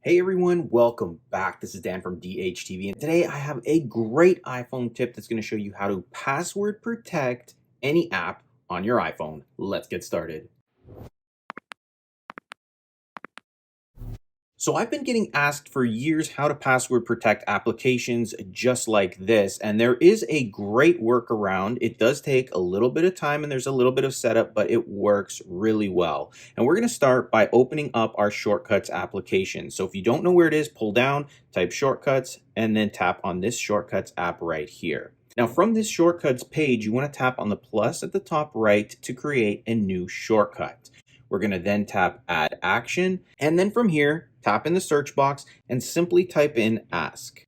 Hey everyone, welcome back. This is Dan from DHTV, and today I have a great iPhone tip that's going to show you how to password protect any app on your iPhone. Let's get started. So I've been getting asked for years how to password protect applications just like this, and there is a great workaround. It does take a little bit of time and there's a little bit of setup, but it works really well. And we're going to start by opening up our shortcuts application. So if you don't know where it is, pull down, type shortcuts, and then tap on this shortcuts app right here. Now from this shortcuts page, you want to tap on the plus at the top right to create a new shortcut. We're going to then tap add action, and then from here tap in the search box and simply type in ask.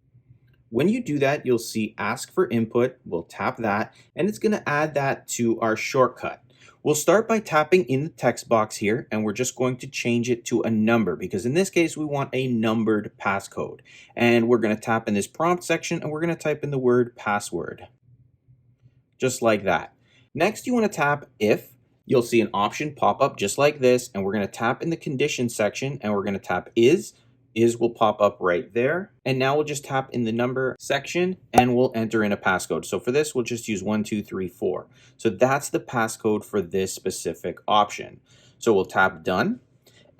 When you do that, you'll see ask for input. We'll tap that and it's going to add that to our shortcut. We'll start by tapping in the text box here, and we're just going to change it to a number because in this case we want a numbered passcode. And we're going to tap in this prompt section and we're going to type in the word password. Just like that. Next, you want to tap if. You'll see an option pop up just like this, and we're going to tap in the condition section and we're going to tap is. Is will pop up right there. And now we'll just tap in the number section and we'll enter in a passcode. So for this, we'll just use 1234. So that's the passcode for this specific option. So we'll tap done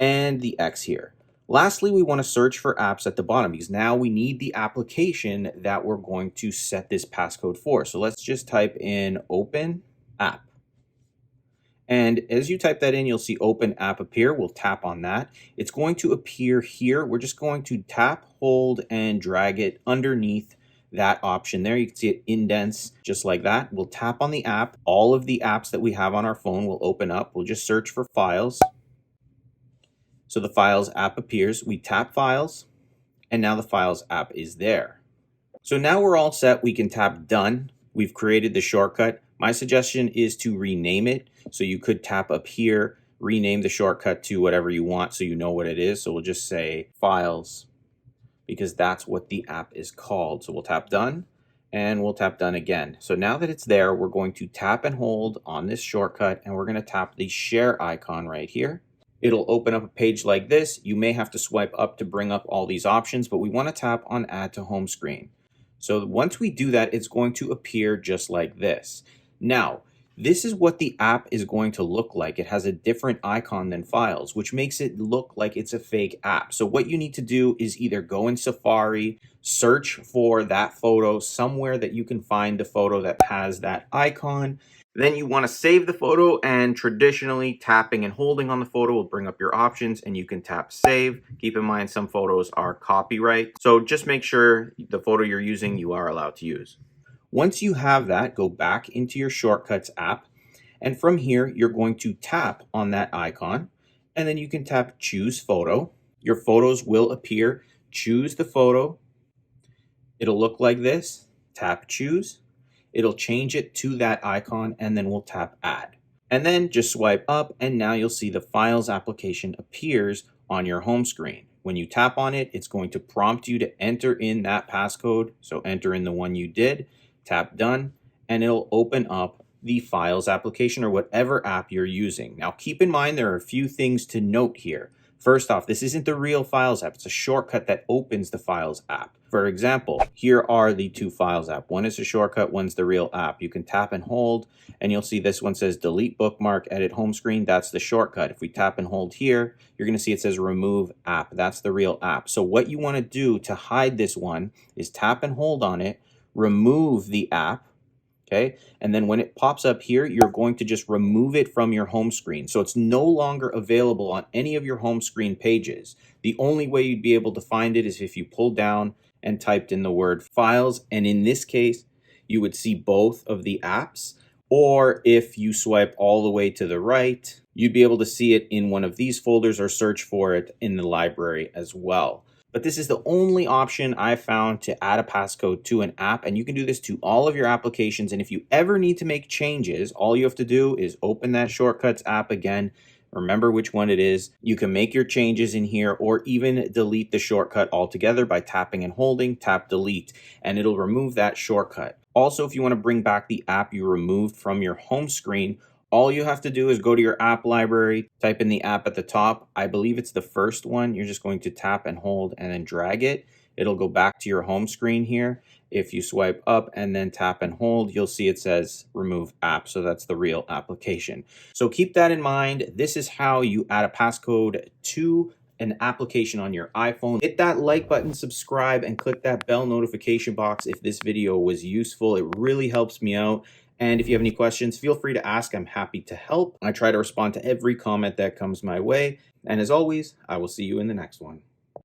and the X here. Lastly, we want to search for apps at the bottom because now we need the application that we're going to set this passcode for. So let's just type in open app. And as you type that in, you'll see open app appear. We'll tap on that. It's going to appear here. We're just going to tap, hold, and drag it underneath that option there. You can see it indents just like that. We'll tap on the app. All of the apps that we have on our phone will open up. We'll just search for files. So the files app appears. We tap files, and now the files app is there. So now we're all set. We can tap done. We've created the shortcut. My suggestion is to rename it. So you could tap up here, rename the shortcut to whatever you want so you know what it is. So we'll just say files because that's what the app is called. So we'll tap done and we'll tap done again. So now that it's there, we're going to tap and hold on this shortcut and we're going to tap the share icon right here. It'll open up a page like this. You may have to swipe up to bring up all these options, but we want to tap on add to home screen. So once we do that, it's going to appear just like this. Now, this is what the app is going to look like. It has a different icon than files, which makes it look like it's a fake app. So what you need to do is either go in Safari, search for that photo somewhere that you can find the photo that has that icon. Then you want to save the photo, and traditionally tapping and holding on the photo will bring up your options and you can tap save. Keep in mind some photos are copyright, so just make sure the photo you're using you are allowed to use. Once you have that, go back into your shortcuts app, and from here you're going to tap on that icon and then you can tap choose photo. Your photos will appear. Choose the photo. It'll look like this. Tap choose. It'll change it to that icon and then we'll tap add. And then just swipe up and now you'll see the files application appears on your home screen. When you tap on it, it's going to prompt you to enter in that passcode. So enter in the one you did, tap done, and it'll open up the files application or whatever app you're using. Now keep in mind there are a few things to note here. First off, this isn't the real files app. It's a shortcut that opens the files app. For example, here are the two files app. One is a shortcut, one's the real app. You can tap and hold, and you'll see this one says delete bookmark, edit home screen. That's the shortcut. If we tap and hold here, you're going to see it says remove app. That's the real app. So what you want to do to hide this one is tap and hold on it, remove the app. Okay, and then when it pops up here, you're going to just remove it from your home screen. So it's no longer available on any of your home screen pages. The only way you'd be able to find it is if you pulled down and typed in the word files. And in this case, you would see both of the apps. Or if you swipe all the way to the right, you'd be able to see it in one of these folders or search for it in the library as well. But this is the only option I found to add a passcode to an app, and you can do this to all of your applications. And if you ever need to make changes, all you have to do is open that shortcuts app again, remember which one it is. You can make your changes in here or even delete the shortcut altogether by tapping and holding, tap delete, and it'll remove that shortcut. Also, if you want to bring back the app you removed from your home screen, All you have to do is go to your app library, type in the app at the top. I believe it's the first one. You're just going to tap and hold and then drag it. It'll go back to your home screen here. If you swipe up and then tap and hold, you'll see it says remove app. So that's the real application. So keep that in mind. This is how you add a passcode to an application on your iPhone. Hit that like button, subscribe, and click that bell notification box if this video was useful. It really helps me out. And if you have any questions, feel free to ask. I'm happy to help. I try to respond to every comment that comes my way. And as always, I will see you in the next one.